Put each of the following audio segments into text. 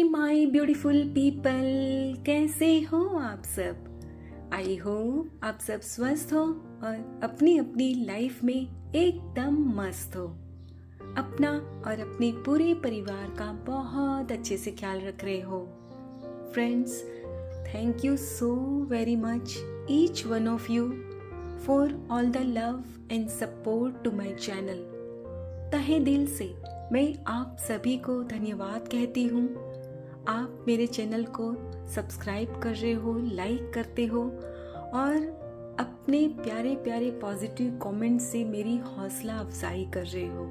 My beautiful people, कैसे हो आप सब। आई होप आप सब स्वस्थ हो और अपनी अपनी लाइफ में एकदम मस्त हो। अपना और अपने पूरे परिवार का बहुत अच्छे से ख्याल रख रहे हो। Friends, thank you so very much each one of you for all the love and support to my channel. तहे दिल से मैं आप सभी को धन्यवाद कहती हूँ। आप मेरे चैनल को सब्सक्राइब कर रहे हो, लाइक करते हो और अपने प्यारे प्यारे पॉजिटिव कमेंट से मेरी हौसला अफजाई कर रहे हो।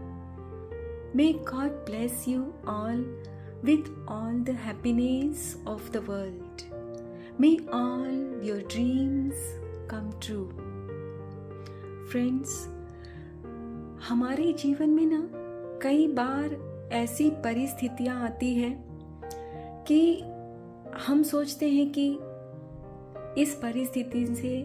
May God bless you all with all the happiness of the world. May all your dreams come true. Friends, हमारे जीवन में ना कई बार ऐसी परिस्थितियां आती है कि हम सोचते हैं कि इस परिस्थिति से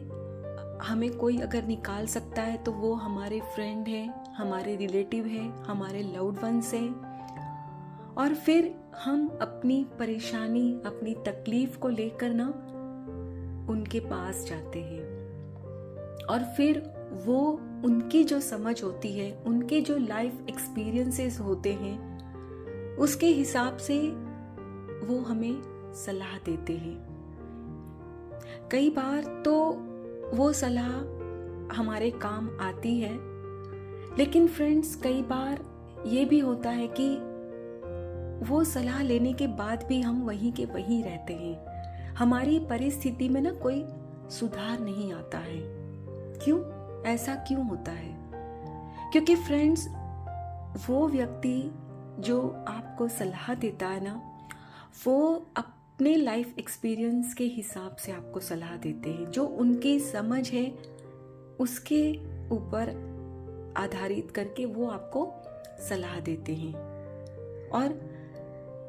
हमें कोई अगर निकाल सकता है तो वो हमारे फ्रेंड है, हमारे रिलेटिव है, हमारे लव्ड वंस है। और फिर हम अपनी परेशानी, अपनी तकलीफ को लेकर ना उनके पास जाते हैं और फिर वो उनकी जो समझ होती है, उनके जो लाइफ एक्सपीरियंसेस होते हैं, उसके हिसाब से वो हमें सलाह देते हैं। कई बार तो वो सलाह हमारे काम आती है, लेकिन फ्रेंड्स कई बार ये भी होता है कि वो सलाह लेने के बाद भी हम वहीं के वहीं रहते हैं। हमारी परिस्थिति में ना कोई सुधार नहीं आता है। क्यों? ऐसा क्यों होता है? क्योंकि फ्रेंड्स, वो व्यक्ति जो आपको सलाह देता है ना, वो अपने लाइफ एक्सपीरियंस के हिसाब से आपको सलाह देते हैं। जो उनकी समझ है उसके ऊपर आधारित करके वो आपको सलाह देते हैं। और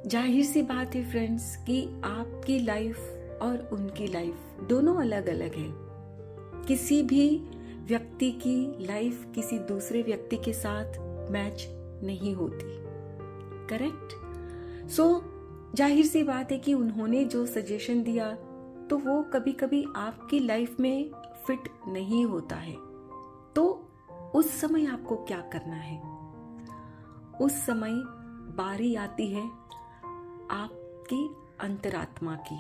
जाहिर सी बात है फ्रेंड्स कि आपकी लाइफ और उनकी लाइफ दोनों अलग अलग है। किसी भी व्यक्ति की लाइफ किसी दूसरे व्यक्ति के साथ मैच नहीं होती, करेक्ट? सो जाहिर सी बात है कि उन्होंने जो सजेशन दिया तो वो कभी कभी आपकी लाइफ में फिट नहीं होता है। तो उस समय आपको क्या करना है? उस समय बारी आती है आपकी अंतरात्मा की,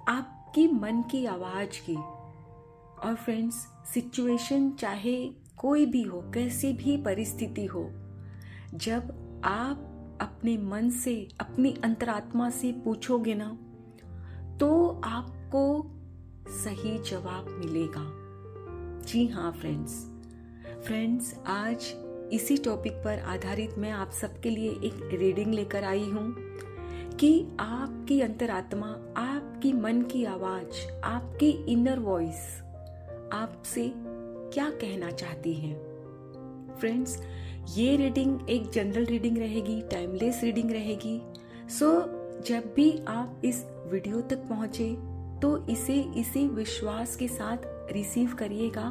आपकी मन की आवाज की। और फ्रेंड्स, सिचुएशन चाहे कोई भी हो, कैसी भी परिस्थिति हो, जब आप अपने मन से, अपनी अंतरात्मा से पूछोगे ना, तो आपको सही जवाब मिलेगा। जी हाँ फ्रेंड्स, आज इसी टॉपिक पर आधारित मैं आप सबके लिए एक रीडिंग लेकर आई हूँ कि आपकी अंतरात्मा, आपकी मन की आवाज, आपकी इनर वॉइस आपसे क्या कहना चाहती है। फ्रेंड्स, ये रीडिंग एक जनरल रीडिंग रहेगी, टाइमलेस रीडिंग रहेगी। सो जब भी आप इस वीडियो तक पहुंचे तो इसे इसी विश्वास के साथ रिसीव करिएगा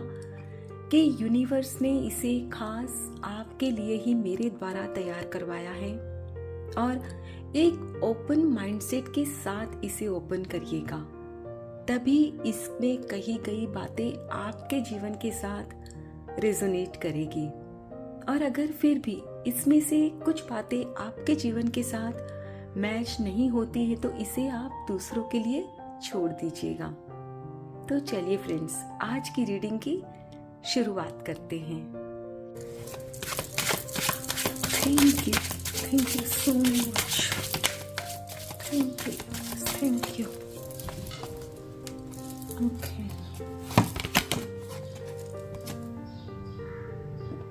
कि यूनिवर्स ने इसे खास आपके लिए ही मेरे द्वारा तैयार करवाया है। और एक ओपन माइंडसेट के साथ इसे ओपन करिएगा, तभी इसमें कही गई बातें आपके जीवन के साथ रेजोनेट करेगी। और अगर फिर भी इसमें से कुछ बातें आपके जीवन के साथ मैच नहीं होती है तो इसे आप दूसरों के लिए छोड़ दीजिएगा। तो चलिए फ्रेंड्स, आज की रीडिंग की शुरुआत करते हैं। Thank you so much. Thank you. Okay.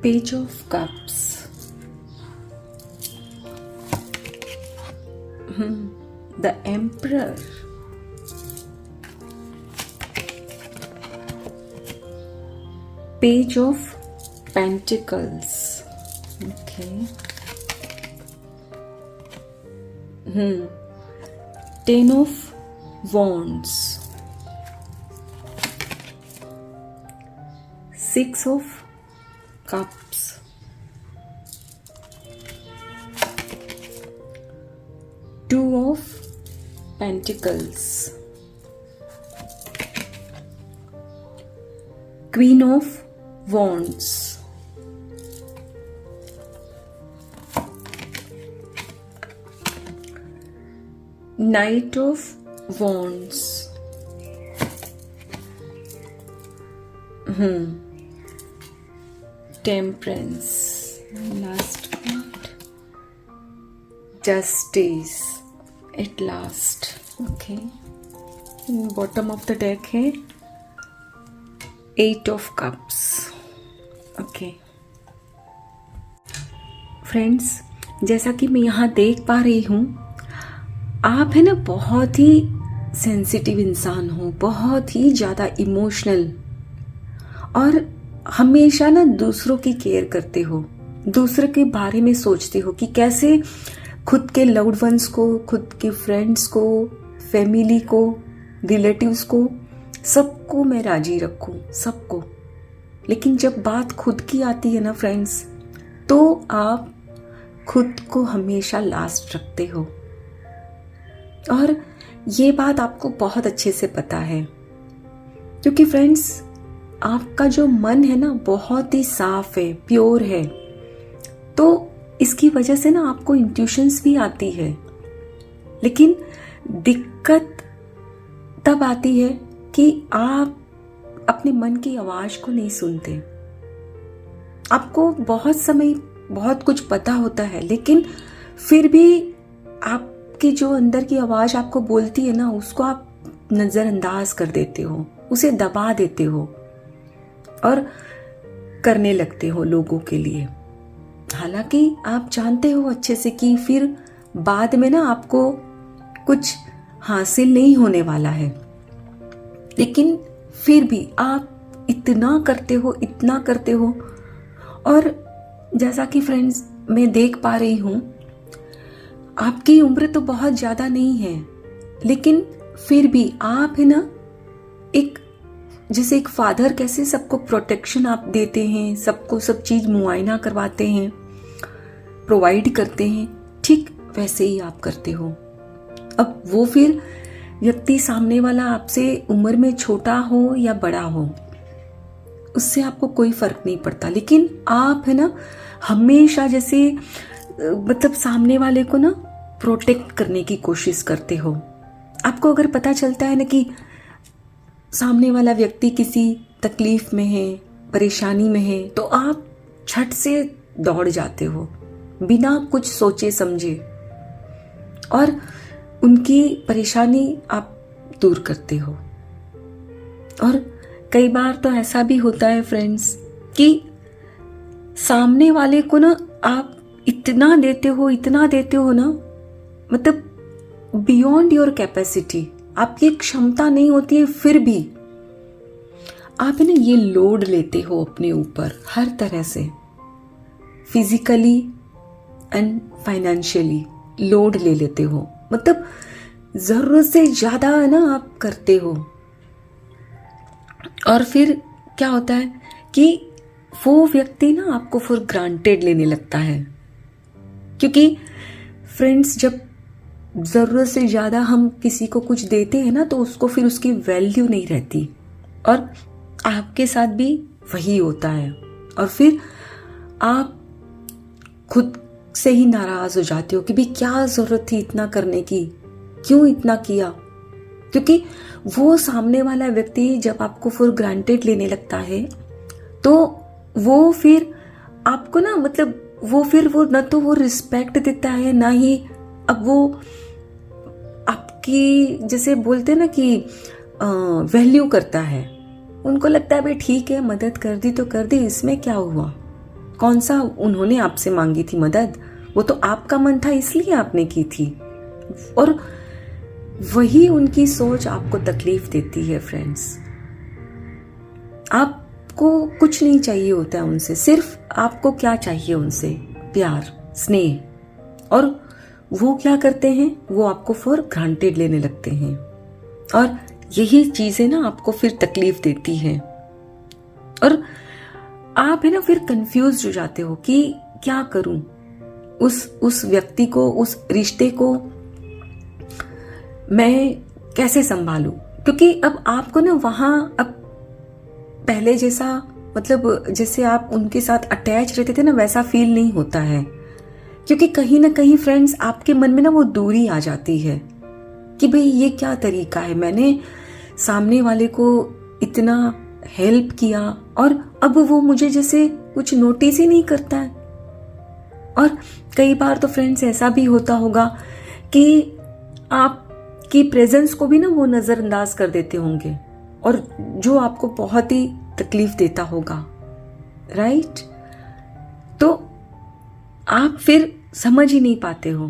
Page of Cups. The Emperor. Page of Pentacles. Okay. Ten of Wands. Six of Cups. Two of pentacles, queen of wands, knight of wands, temperance, last card, justice at last. Okay, bottom of the deck है eight of cups. Okay friends, जैसा कि मैं यहाँ देख पा रही हूँ, आप है ना बहुत ही सेंसिटिव इंसान हो, बहुत ही ज़्यादा इमोशनल, और हमेशा ना दूसरों की केयर करते हो, दूसरे के बारे में सोचते हो कि कैसे खुद के लव्ड वंस को, खुद के फ्रेंड्स को, फैमिली को, रिलेटिव्स को, सबको मैं राजी रखूं, सबको। लेकिन जब बात खुद की आती है ना फ्रेंड्स, तो आप खुद को हमेशा लास्ट रखते हो, और ये बात आपको बहुत अच्छे से पता है, क्योंकि फ्रेंड्स आपका जो मन है ना बहुत ही साफ है, प्योर है, तो इसकी वजह से ना आपको इंट्यूशंस भी आती है। लेकिन दिक्कत तब आती है कि आप अपने मन की आवाज को नहीं सुनते। आपको बहुत समय बहुत कुछ पता होता है, लेकिन फिर भी आपकी जो अंदर की आवाज आपको बोलती है ना, उसको आप नजरअंदाज कर देते हो, उसे दबा देते हो और करने लगते हो लोगों के लिए। हालांकि आप जानते हो अच्छे से कि फिर बाद में ना आपको कुछ हासिल नहीं होने वाला है, लेकिन फिर भी आप इतना करते हो, इतना करते हो। और जैसा कि फ्रेंड्स मैं देख पा रही हूं, आपकी उम्र तो बहुत ज्यादा नहीं है, लेकिन फिर भी आप है ना एक, जैसे एक फादर कैसे सबको प्रोटेक्शन आप देते हैं, सबको सब चीज मुआयना करवाते हैं, प्रोवाइड करते हैं, ठीक वैसे ही आप करते हो। अब वो फिर व्यक्ति सामने वाला आपसे उम्र में छोटा हो या बड़ा हो, उससे आपको कोई फर्क नहीं पड़ता, लेकिन आप है ना हमेशा जैसे मतलब सामने वाले को ना प्रोटेक्ट करने की कोशिश करते हो। आपको अगर पता चलता है ना कि सामने वाला व्यक्ति किसी तकलीफ में है, परेशानी में है, तो आप झट से दौड़ जाते हो बिना कुछ सोचे समझे, और उनकी परेशानी आप दूर करते हो। और कई बार तो ऐसा भी होता है फ्रेंड्स कि सामने वाले को ना आप इतना देते हो, इतना देते हो ना, मतलब बियॉन्ड योर कैपेसिटी, आपकी क्षमता नहीं होती है, फिर भी आप है ना ये लोड लेते हो अपने ऊपर हर तरह से, फिजिकली एंड फाइनेंशियली लोड ले लेते हो, मतलब जरूरत से ज्यादा है ना आप करते हो। और फिर क्या होता है कि वो व्यक्ति ना आपको फॉर ग्रांटेड लेने लगता है, क्योंकि फ्रेंड्स जब जरूरत से ज्यादा हम किसी को कुछ देते हैं ना, तो उसको फिर उसकी वैल्यू नहीं रहती, और आपके साथ भी वही होता है, और फिर आप खुद से ही नाराज हो जाते हो कि भी क्या जरूरत थी इतना करने की, क्यों इतना किया। क्योंकि वो सामने वाला व्यक्ति जब आपको फॉर ग्रांटेड लेने लगता है, तो वो फिर आपको ना, मतलब वो फिर वो ना तो वो रिस्पेक्ट देता है, ना ही अब वो आपकी जैसे बोलते हैं ना कि वैल्यू करता है। उनको लगता है भाई ठीक है, मदद कर दी तो कर दी, इसमें क्या हुआ, कौन सा उन्होंने आपसे मांगी थी मदद, वो तो आपका मन था इसलिए आपने की थी। और वही उनकी सोच आपको तकलीफ देती है फ्रेंड्स। आपको कुछ नहीं चाहिए होता है उनसे, सिर्फ आपको क्या चाहिए उनसे, प्यार, स्नेह, और वो क्या करते हैं, वो आपको फॉर ग्रांटेड लेने लगते हैं, और यही चीजें ना आपको फिर तकलीफ देती हैं, और आप है ना फिर कंफ्यूज हो जाते हो कि क्या करूं, उस व्यक्ति को, उस रिश्ते को मैं कैसे संभालूं, क्योंकि अब आपको ना वहां अब पहले जैसा, मतलब जैसे आप उनके साथ अटैच रहते थे ना, वैसा फील नहीं होता है। क्योंकि कहीं ना कहीं फ्रेंड्स आपके मन में ना वो दूरी आ जाती है कि भाई ये क्या तरीका है, मैंने सामने वाले को इतना हेल्प किया और अब वो मुझे जैसे कुछ नोटिस ही नहीं करता है। और कई बार तो फ्रेंड्स ऐसा भी होता होगा कि आपकी प्रेजेंस को भी ना वो नजरअंदाज कर देते होंगे, और जो आपको बहुत ही तकलीफ देता होगा, राइट। तो आप फिर समझ ही नहीं पाते हो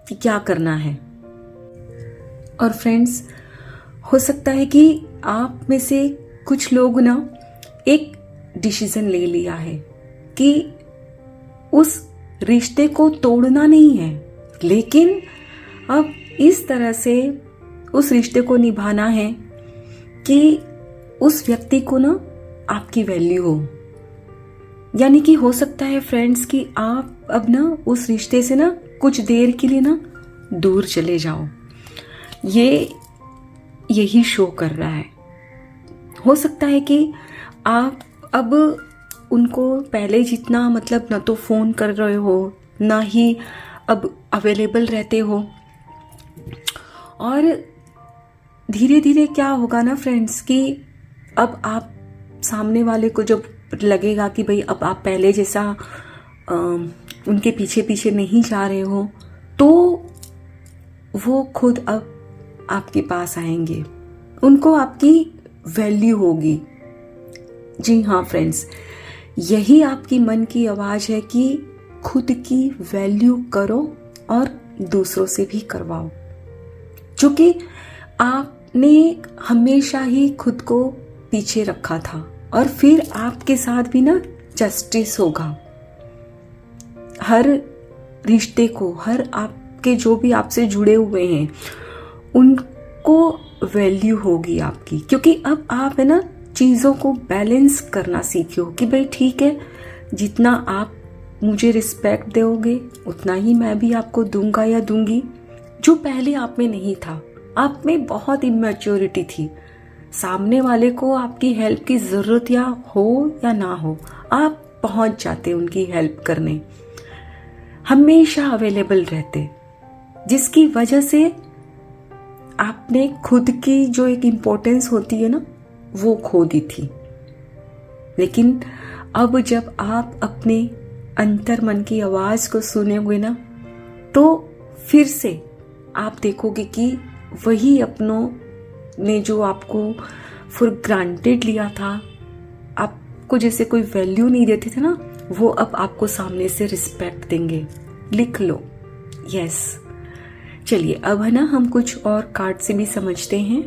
कि क्या करना है। और फ्रेंड्स, हो सकता है कि आप में से कुछ लोग ना एक डिसीजन ले लिया है कि उस रिश्ते को तोड़ना नहीं है, लेकिन अब इस तरह से उस रिश्ते को निभाना है कि उस व्यक्ति को ना आपकी वैल्यू हो। यानी कि हो सकता है फ्रेंड्स कि आप अब ना उस रिश्ते से ना कुछ देर के लिए ना दूर चले जाओ। ये यही शो कर रहा है। हो सकता है कि आप अब उनको पहले जितना मतलब न तो फ़ोन कर रहे हो, ना ही अब अवेलेबल रहते हो। और धीरे धीरे क्या होगा ना फ्रेंड्स कि अब आप सामने वाले को जब लगेगा कि भाई अब आप पहले जैसा उनके पीछे पीछे नहीं जा रहे हो, तो वो खुद अब आपके पास आएंगे, उनको आपकी वैल्यू होगी। जी हाँ फ्रेंड्स, यही आपकी मन की आवाज़ है कि खुद की वैल्यू करो और दूसरों से भी करवाओ, क्योंकि आपने हमेशा ही खुद को पीछे रखा था और फिर आपके साथ भी ना जस्टिस होगा। हर रिश्ते को, हर आपके जो भी आपसे जुड़े हुए हैं उनको वैल्यू होगी आपकी, क्योंकि अब आप है ना चीज़ों को बैलेंस करना सीखे हो कि भाई ठीक है, जितना आप मुझे रिस्पेक्ट दोगे उतना ही मैं भी आपको दूंगा या दूंगी, जो पहले आप में नहीं था। आप में बहुत इमेच्योरिटी थी। सामने वाले को आपकी हेल्प की ज़रूरत या हो या ना हो, आप पहुंच जाते उनकी हेल्प करने, हमेशा अवेलेबल रहते, जिसकी वजह से आपने खुद की जो एक इम्पोर्टेंस होती है ना वो खो दी थी। लेकिन अब जब आप अपने अंतर मन की आवाज़ को सुनोगे ना, तो फिर से आप देखोगे कि वही अपनों ने जो आपको फॉर ग्रांटेड लिया था, आपको जैसे कोई वैल्यू नहीं देते थे ना, वो अब आपको सामने से रिस्पेक्ट देंगे। लिख लो, यस। चलिए अब है ना हम कुछ और कार्ड से भी समझते हैं।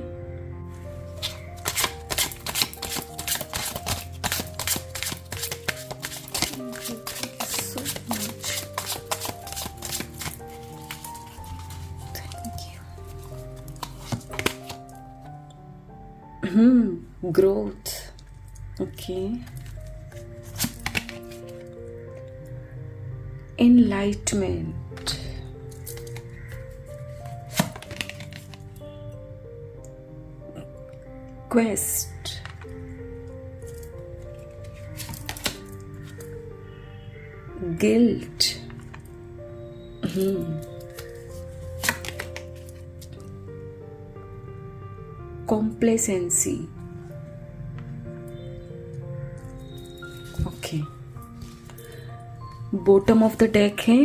Growth, okay, enlightenment, quest, guilt, complacency, okay. Bottom of the deck है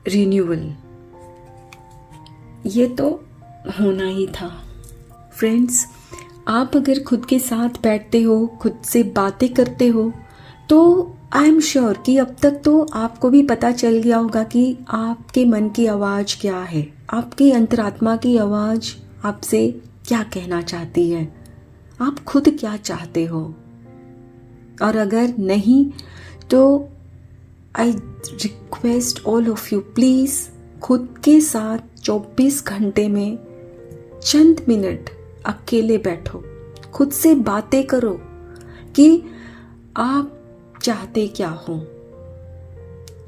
रिन्यूअल। ये तो होना ही था फ्रेंड्स। आप अगर खुद के साथ बैठते हो, खुद से बातें करते हो, तो आई एम श्योर कि अब तक तो आपको भी पता चल गया होगा कि आपके मन की आवाज़ क्या है, आपकी अंतरात्मा की आवाज़ आपसे क्या कहना चाहती है, आप खुद क्या चाहते हो। और अगर नहीं तो I request all of you, please खुद के साथ 24 घंटे में चंद मिनट अकेले बैठो, खुद से बातें करो कि आप चाहते क्या हो।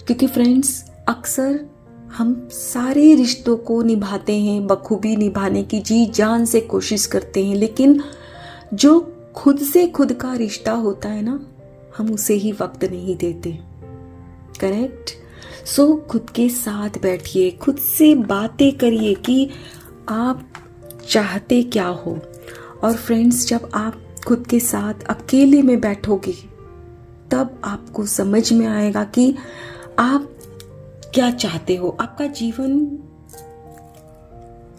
क्योंकि फ्रेंड्स, अक्सर हम सारे रिश्तों को निभाते हैं, बखूबी निभाने की जी जान से कोशिश करते हैं, लेकिन जो खुद से खुद का रिश्ता होता है ना, हम उसे ही वक्त नहीं देते। करेक्ट? सो खुद के साथ बैठिए, खुद से बातें करिए कि आप चाहते क्या हो। और फ्रेंड्स, जब आप खुद के साथ अकेले में बैठोगे तब आपको समझ में आएगा कि आप क्या चाहते हो, आपका जीवन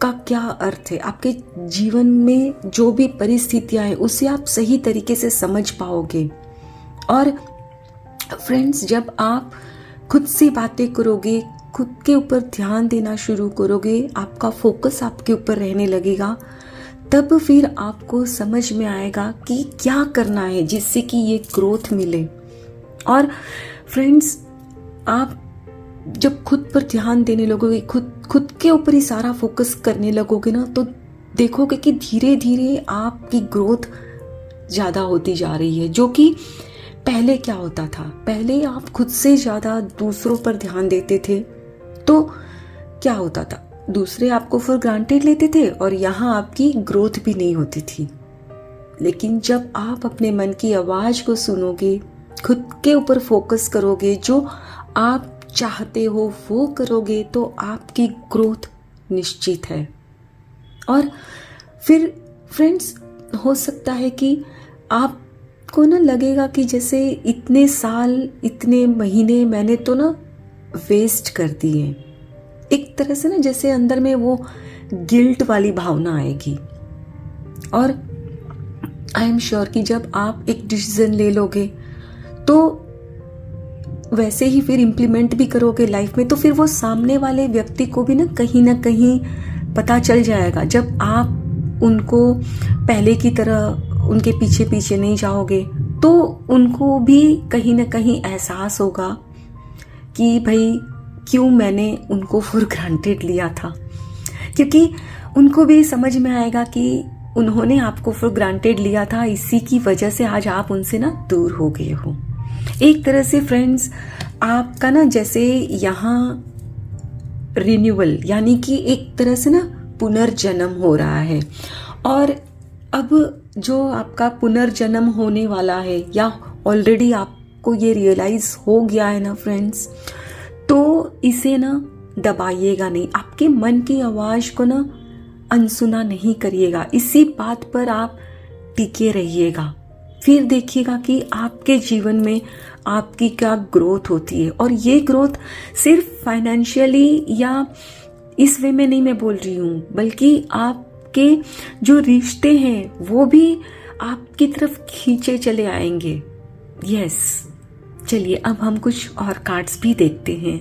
का क्या अर्थ है, आपके जीवन में जो भी परिस्थितियां हैं उसे आप सही तरीके से समझ पाओगे। और फ्रेंड्स, जब आप खुद से बातें करोगे, खुद के ऊपर ध्यान देना शुरू करोगे, आपका फोकस आपके ऊपर रहने लगेगा, तब फिर आपको समझ में आएगा कि क्या करना है जिससे कि ये ग्रोथ मिले। और फ्रेंड्स, आप जब खुद पर ध्यान देने लगोगे, खुद के ऊपर ही सारा फोकस करने लगोगे ना, तो देखोगे कि धीरे धीरे आपकी ग्रोथ ज़्यादा होती जा रही है। जो कि पहले क्या होता था, पहले आप खुद से ज़्यादा दूसरों पर ध्यान देते थे, तो क्या होता था, दूसरे आपको फॉर ग्रांटेड लेते थे और यहाँ आपकी ग्रोथ भी नहीं होती थी। लेकिन जब आप अपने मन की आवाज़ को सुनोगे, खुद के ऊपर फोकस करोगे, जो आप चाहते हो वो करोगे, तो आपकी ग्रोथ निश्चित है। और फिर फ्रेंड्स, हो सकता है कि आपको ना लगेगा कि जैसे इतने साल, इतने महीने मैंने तो ना वेस्ट कर दिए। एक तरह से ना जैसे अंदर में वो गिल्ट वाली भावना आएगी। और आई एम श्योर कि जब आप एक डिसीजन ले लोगे तो वैसे ही फिर इम्प्लीमेंट भी करोगे लाइफ में, तो फिर वो सामने वाले व्यक्ति को भी ना कहीं पता चल जाएगा। जब आप उनको पहले की तरह उनके पीछे पीछे नहीं जाओगे, तो उनको भी कहीं ना कहीं एहसास होगा कि भाई क्यों मैंने उनको फॉर ग्रांटेड लिया था, क्योंकि उनको भी समझ में आएगा कि उन्होंने आपको फॉर ग्रांटेड लिया था, इसी की वजह से आज आप उनसे ना दूर हो गए हो। एक तरह से फ्रेंड्स, आपका ना जैसे यहाँ रिन्यूअल, यानी कि एक तरह से ना पुनर्जन्म हो रहा है। और अब जो आपका पुनर्जन्म होने वाला है, या ऑलरेडी आपको ये रियलाइज हो गया है ना फ्रेंड्स, तो इसे ना दबाइएगा नहीं, आपके मन की आवाज़ को ना अनसुना नहीं करिएगा, इसी बात पर आप टिके रहिएगा। फिर देखिएगा कि आपके जीवन में आपकी क्या ग्रोथ होती है। और ये ग्रोथ सिर्फ फाइनेंशियली या इस वे में नहीं मैं बोल रही हूँ, बल्कि आपके जो रिश्ते हैं वो भी आपकी तरफ खींचे चले आएंगे। यस, चलिए अब हम कुछ और कार्ड्स भी देखते हैं।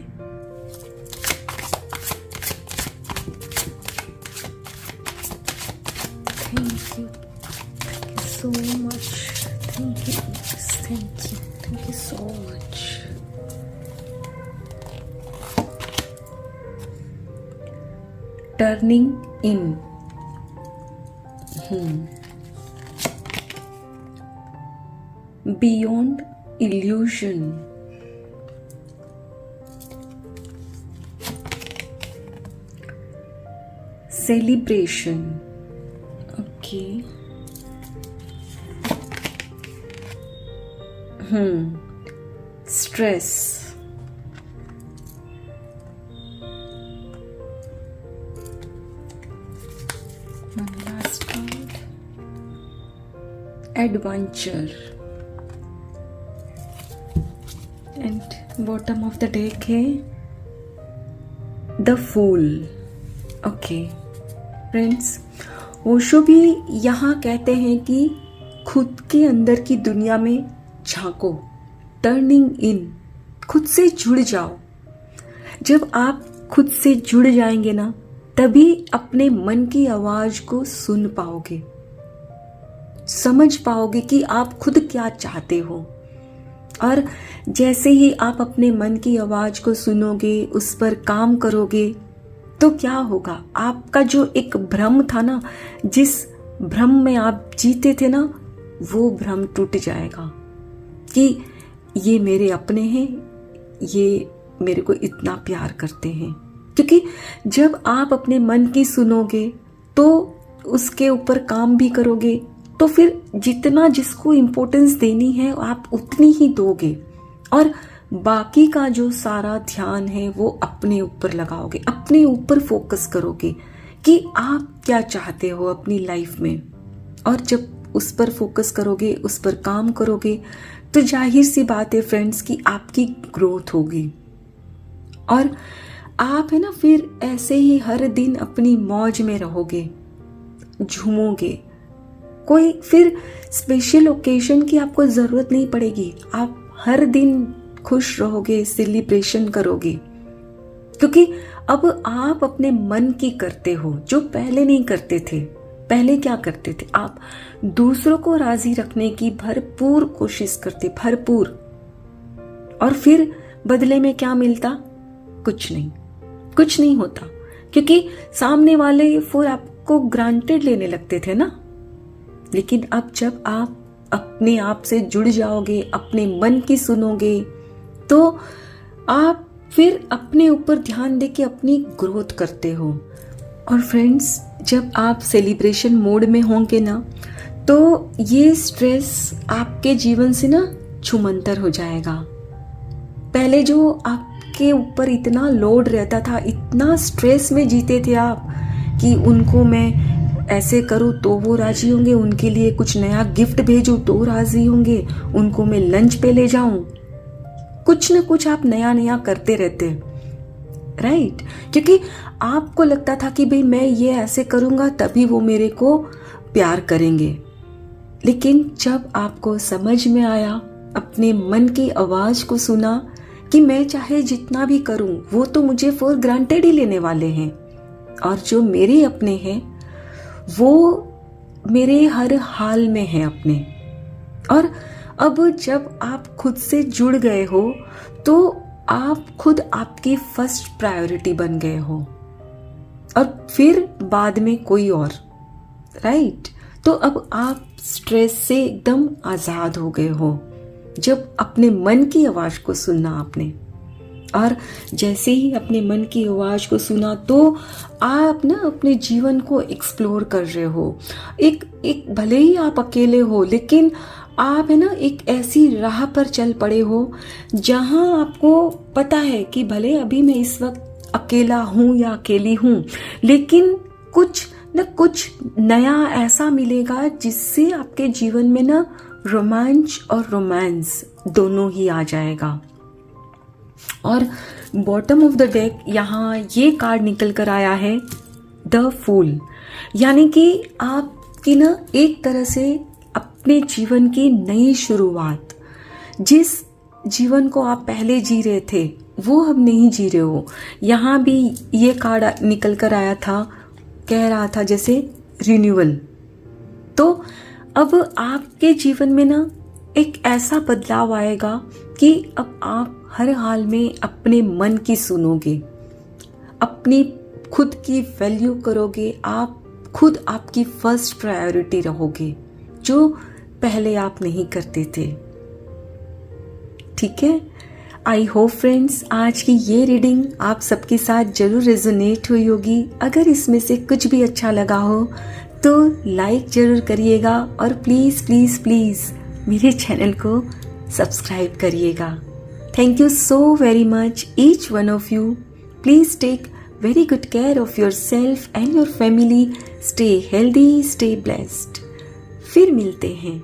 Thank you so much, thank you so much. Turning in, beyond illusion, celebration, okay, stress, one last card, adventure, and bottom of the deck है the fool. Okay friends, Osho भी यहाँ कहते हैं कि खुद के अंदर की दुनिया में झांको, टर्निंग इन, खुद से जुड़ जाओ। जब आप खुद से जुड़ जाएंगे ना, तभी अपने मन की आवाज को सुन पाओगे, समझ पाओगे कि आप खुद क्या चाहते हो। और जैसे ही आप अपने मन की आवाज को सुनोगे, उस पर काम करोगे, तो क्या होगा, आपका जो एक भ्रम था ना, जिस भ्रम में आप जीते थे ना, वो भ्रम टूट जाएगा कि ये मेरे अपने हैं, ये मेरे को इतना प्यार करते हैं। क्योंकि जब आप अपने मन की सुनोगे तो उसके ऊपर काम भी करोगे, तो फिर जितना जिसको इम्पोर्टेंस देनी है आप उतनी ही दोगे, और बाकी का जो सारा ध्यान है वो अपने ऊपर लगाओगे, अपने ऊपर फोकस करोगे कि आप क्या चाहते हो अपनी लाइफ में। और जब उस पर फोकस करोगे, उस पर काम करोगे, तो जाहिर सी बात है फ्रेंड्स कि आपकी ग्रोथ होगी। और आप है ना फिर ऐसे ही हर दिन अपनी मौज में रहोगे, झूमोगे। कोई फिर स्पेशल ओकेजन की आपको ज़रूरत नहीं पड़ेगी, आप हर दिन खुश रहोगे, सेलिब्रेशन करोगे, क्योंकि अब आप अपने मन की करते हो जो पहले नहीं करते थे। पहले क्या करते थे, आप दूसरों को राजी रखने की भरपूर कोशिश करते, भरपूर, और फिर बदले में क्या मिलता, कुछ नहीं, कुछ नहीं होता, क्योंकि सामने वाले फिर आपको ग्रांटेड लेने लगते थे ना। लेकिन अब जब आप अपने आप से जुड़ जाओगे, अपने मन की सुनोगे, तो आप फिर अपने ऊपर ध्यान दे के अपनी ग्रोथ करते हो। और फ्रेंड्स, जब आप सेलिब्रेशन मोड में होंगे ना, तो ये स्ट्रेस आपके जीवन से ना छूमंतर हो जाएगा। पहले जो आपके ऊपर इतना लोड रहता था, इतना स्ट्रेस में जीते थे आप कि उनको मैं ऐसे करूँ तो वो राजी होंगे, उनके लिए कुछ नया गिफ्ट भेजूँ तो राजी होंगे, उनको मैं लंच पे ले जाऊं, कुछ ना कुछ आप नया नया करते रहते, राइट? क्योंकि आपको लगता था कि भाई मैं ये ऐसे करूंगा तभी वो मेरे को प्यार करेंगे। लेकिन जब आपको समझ में आया, अपने मन की आवाज को सुना कि मैं चाहे जितना भी करूं वो तो मुझे फॉर ग्रांटेड ही लेने वाले हैं, और जो मेरे अपने हैं वो मेरे हर हाल में हैं अपने। और अब जब आप खुद से जुड़ गए हो तो आप खुद आपकी फर्स्ट प्रायोरिटी बन गए हो, और फिर बाद में कोई और, राइट? तो अब आप स्ट्रेस से एकदम आज़ाद हो गए हो जब अपने मन की आवाज़ को सुनना आपने। और जैसे ही अपने मन की आवाज़ को सुना तो आप ना अपने जीवन को एक्सप्लोर कर रहे हो। एक भले ही आप अकेले हो, लेकिन आप है ना एक ऐसी राह पर चल पड़े हो जहां आपको पता है कि भले अभी मैं इस वक्त अकेला हूं या अकेली हूं, लेकिन कुछ न कुछ नया ऐसा मिलेगा जिससे आपके जीवन में ना रोमांच और रोमांस दोनों ही आ जाएगा। और बॉटम ऑफ द डेक यहाँ ये कार्ड निकल कर आया है, द फूल, यानी कि आपकी ना एक तरह से अपने जीवन की नई शुरुआत, जिस जीवन को आप पहले जी रहे थे वो अब नहीं जी रहे हो। यहाँ भी ये कार्ड निकल कर आया था, कह रहा था जैसे रिन्यूअल। तो अब आपके जीवन में ना एक ऐसा बदलाव आएगा कि अब आप हर हाल में अपने मन की सुनोगे, अपनी खुद की वैल्यू करोगे, आप खुद आपकी फर्स्ट प्रायोरिटी रहोगे, जो पहले आप नहीं करते थे। ठीक है, आई होप फ्रेंड्स आज की ये रीडिंग आप सबके साथ जरूर रेजोनेट हुई होगी। अगर इसमें से कुछ भी अच्छा लगा हो तो लाइक जरूर करिएगा, और प्लीज़ प्लीज़ प्लीज़ मेरे चैनल को सब्सक्राइब करिएगा। Thank you so very much each one of you. Please take very good care of yourself and your family. Stay healthy, stay blessed. फिर मिलते हैं।